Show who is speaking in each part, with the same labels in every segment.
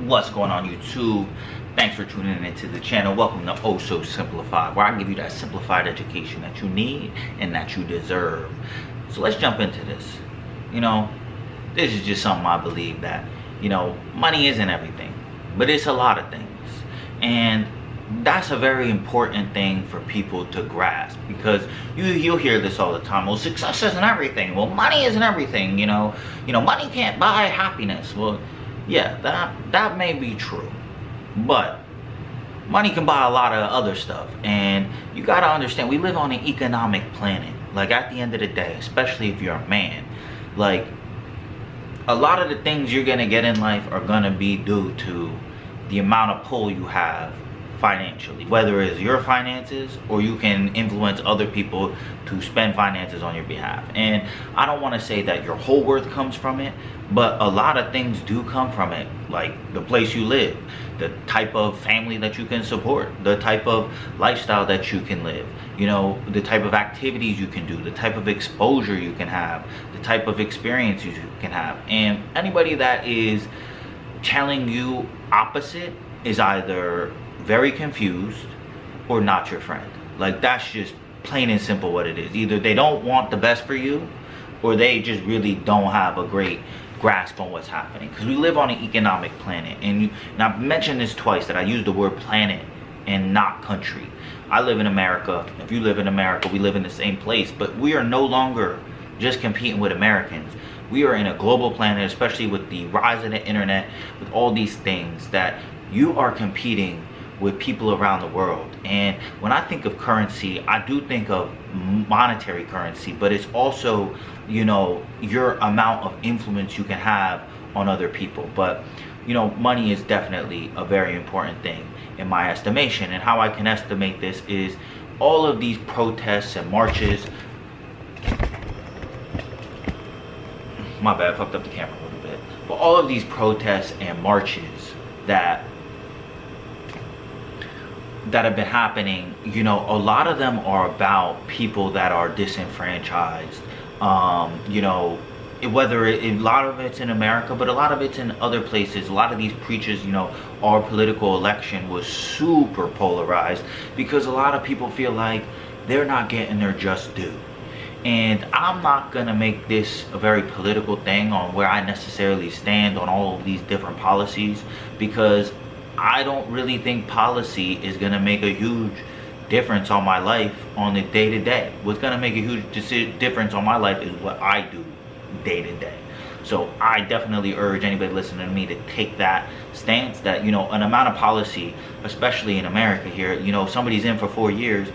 Speaker 1: What's going on YouTube? Thanks for tuning into the channel. Welcome to Oh So Simplified, where I give you that simplified education that you need and that you deserve. So let's jump into this. This is just something I believe that, money isn't everything, but it's a lot of things. And that's a very important thing for people to grasp, because you'll hear this all the time. Well, success isn't everything. Well, money isn't everything. Money can't buy happiness. Well, yeah, that may be true, but money can buy a lot of other stuff. And you gotta understand, we live on an economic planet. Like, at the end of the day, especially if you're a man, like, a lot of the things you're gonna get in life are gonna be due to the amount of pull you have financially, whether it's your finances or you can influence other people to spend finances on your behalf. And I don't want to say that your whole worth comes from it, but a lot of things do come from it, like the place you live, the type of family that you can support, the type of lifestyle that you can live, the type of activities you can do, the type of exposure you can have, the type of experience you can have. And anybody that is telling you opposite is either very confused or not your friend. Like, that's just plain and simple what it is. Either they don't want the best for you, or they just really don't have a great grasp on what's happening. Because we live on an economic planet, and I've mentioned this twice, that I use the word planet and not country. I live in America. If you live in America, we live in the same place, but we are no longer just competing with Americans. We are in a global planet, especially with the rise of the internet, with all these things, that you are competing with people around the world. And when I think of currency, I do think of monetary currency, but it's also, your amount of influence you can have on other people. But, money is definitely a very important thing in my estimation. And how I can estimate this is all of these protests and marches. My bad, I fucked up the camera a little bit. But all of these protests and marches that have been happening, a lot of them are about people that are disenfranchised. Whether a lot of it's in America, but a lot of it's in other places. A lot of these preachers, our political election was super polarized, because a lot of people feel like they're not getting their just due. And I'm not gonna make this a very political thing on where I necessarily stand on all of these different policies, because I don't really think policy is gonna make a huge difference on my life on the day-to-day. What's gonna make a huge difference on my life is what I do day-to-day. So I definitely urge anybody listening to me to take that stance, that an amount of policy, especially in America here, if somebody's in for 4 years,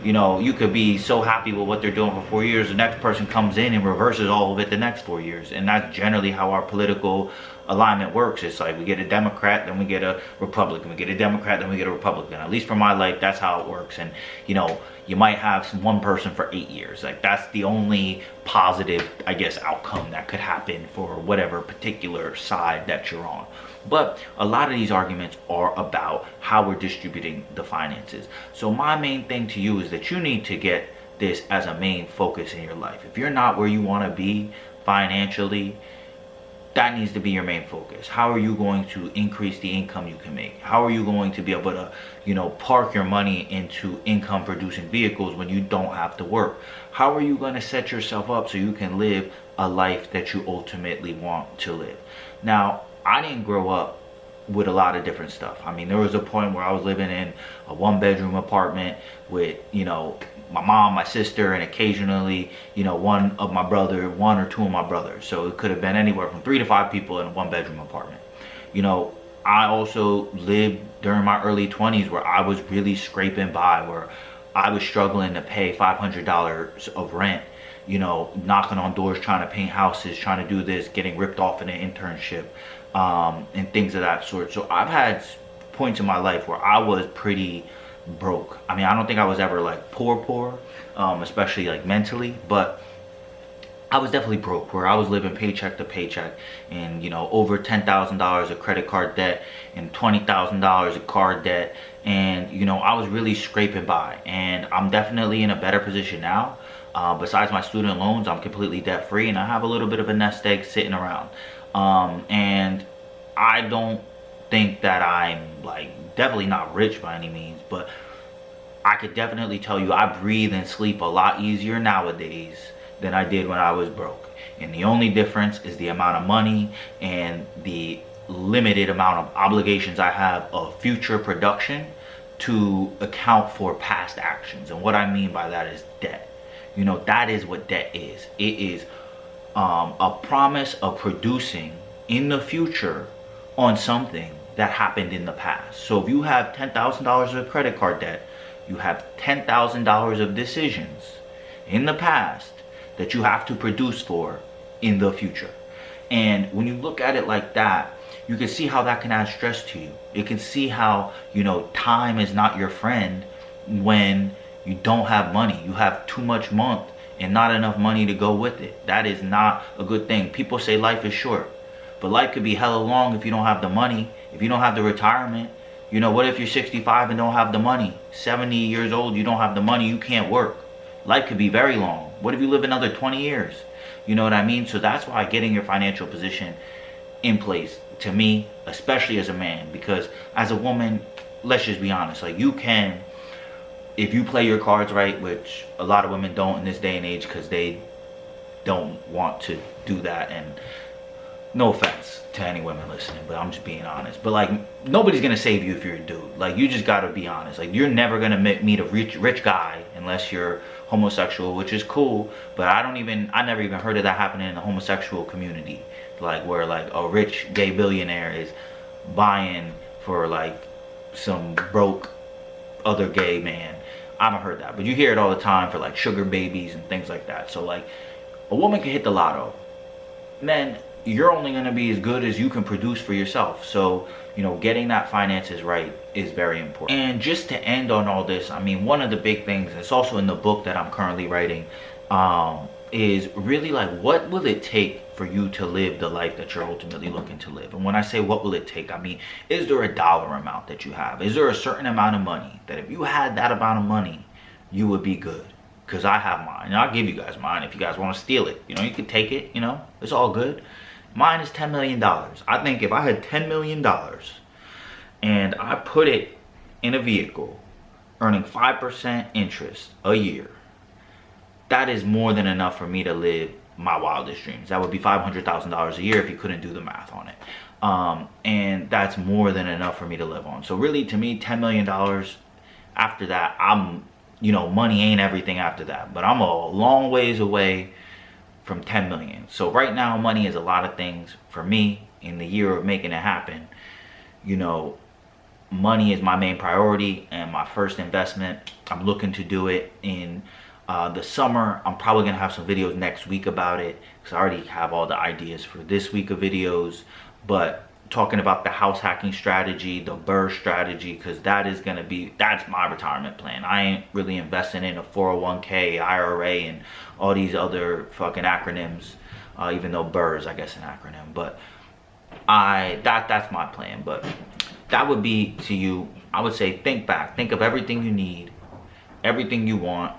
Speaker 1: you could be so happy with what they're doing for 4 years, the next person comes in and reverses all of it the next 4 years. And that's generally how our political alignment works. It's like, we get a Democrat, then we get a Republican, we get a Democrat, then we get a Republican. At least for my life, that's how it works. And you might have one person for 8 years. Like, that's the only positive, I guess, outcome that could happen for whatever particular side that you're on. But a lot of these arguments are about how we're distributing the finances. So my main thing to you is that you need to get this as a main focus in your life. If you're not where you want to be financially, that needs to be your main focus. How are you going to increase the income you can make? How are you going to be able to, park your money into income producing vehicles when you don't have to work? How are you going to set yourself up so you can live a life that you ultimately want to live? Now, I didn't grow up with a lot of different stuff. I mean, there was a point where I was living in a 1-bedroom apartment with, my mom, my sister, and occasionally, one or two of my brothers. So it could have been anywhere from 3 to 5 people in a 1-bedroom apartment. I also lived during my early 20s where I was really scraping by, where I was struggling to pay $500 of rent, knocking on doors, trying to paint houses, trying to do this, getting ripped off in an internship, and things of that sort. So I've had points in my life where I was pretty broke. I mean, I don't think I was ever like poor, especially like mentally, but I was definitely broke, where I was living paycheck to paycheck, and over $10,000 of credit card debt and $20,000 of card debt, and I was really scraping by. And I'm definitely in a better position now. Besides my student loans, I'm completely debt free, and I have a little bit of a nest egg sitting around. And I don't think that I'm like definitely not rich by any means, but I could definitely tell you I breathe and sleep a lot easier nowadays than I did when I was broke. And the only difference is the amount of money and the limited amount of obligations I have of future production to account for past actions. And what I mean by that is debt. You know, that is what debt is. It is a promise of producing in the future on something that happened in the past. So if you have $10,000 of credit card debt, you have $10,000 of decisions in the past that you have to produce for in the future. And when you look at it like that, you can see how that can add stress to you. You can see how, you know, time is not your friend when you don't have money. You have too much month and not enough money to go with it. That is not a good thing. People say life is short, but life could be hella long if you don't have the money, if you don't have the retirement. You know, what if you're 65 and don't have the money? 70 years old, you don't have the money, you can't work. Life could be very long. What if you live another 20 years? You know what I mean? So that's why getting your financial position in place, to me, especially as a man, because as a woman, let's just be honest, like you can, if you play your cards right, which a lot of women don't in this day and age because they don't want to do that, and no offense to any women listening, but I'm just being honest. But like, nobody's gonna save you if you're a dude. Like, you just gotta be honest. Like, you're never gonna meet a rich guy unless you're homosexual, which is cool. But I never even heard of that happening in the homosexual community. Like, where like a rich gay billionaire is buying for like some broke other gay man. I haven't heard that, but you hear it all the time for like sugar babies and things like that. So like, a woman can hit the lotto. Men, you're only going to be as good as you can produce for yourself. So, you know, getting that finances right is very important. And just to end on all this, I mean, one of the big things, it's also in the book that I'm currently writing, is really like, what will it take for you to live the life that you're ultimately looking to live? And when I say what will it take, I mean, is there a dollar amount that you have? Is there a certain amount of money that if you had that amount of money, you would be good? Because I have mine, and I'll give you guys mine if you guys want to steal it. You know, you can take it, you know, it's all good. Mine is $10 million. I think if I had $10 million and I put it in a vehicle earning 5% interest a year, that is more than enough for me to live my wildest dreams. That would be $500,000 a year if you couldn't do the math on it. And that's more than enough for me to live on. So really, to me, $10 million, after that, you know, money ain't everything after that. But I'm a long ways away from 10 million. So right now, money is a lot of things for me in the year of making it happen. You know, money is my main priority and my first investment. I'm looking to do it in the summer. I'm probably gonna have some videos next week about it because I already have all the ideas for this week of videos. But talking about the house hacking strategy, the BRRRR strategy, because that's my retirement plan. I ain't really investing in a 401k, IRA, and all these other fucking acronyms, even though BRRRR is, I guess, an acronym. But that's my plan. But that would be to you, I would say, think back, think of everything you need, everything you want,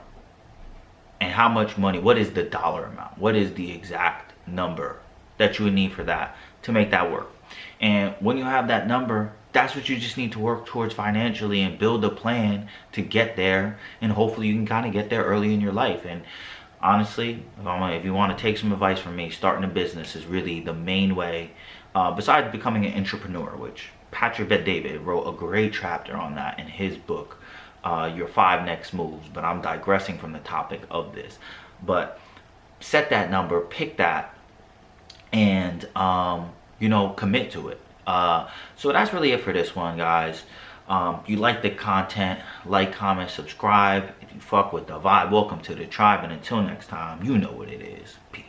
Speaker 1: and how much money, what is the dollar amount, what is the exact number that you would need for that to make that work. And when you have that number, that's what you just need to work towards financially and build a plan to get there. And hopefully you can kind of get there early in your life. And honestly, if you want to take some advice from me, starting a business is really the main way, besides becoming an entrepreneur, which Patrick Bet-David wrote a great chapter on that in his book, Your 5 Next Moves. But I'm digressing from the topic of this. But set that number, pick that, and you know, commit to it. So that's really it for this one, guys. If you like the content, like, comment, subscribe. If you fuck with the vibe, welcome to the tribe. And until next time, you know what it is. Peace.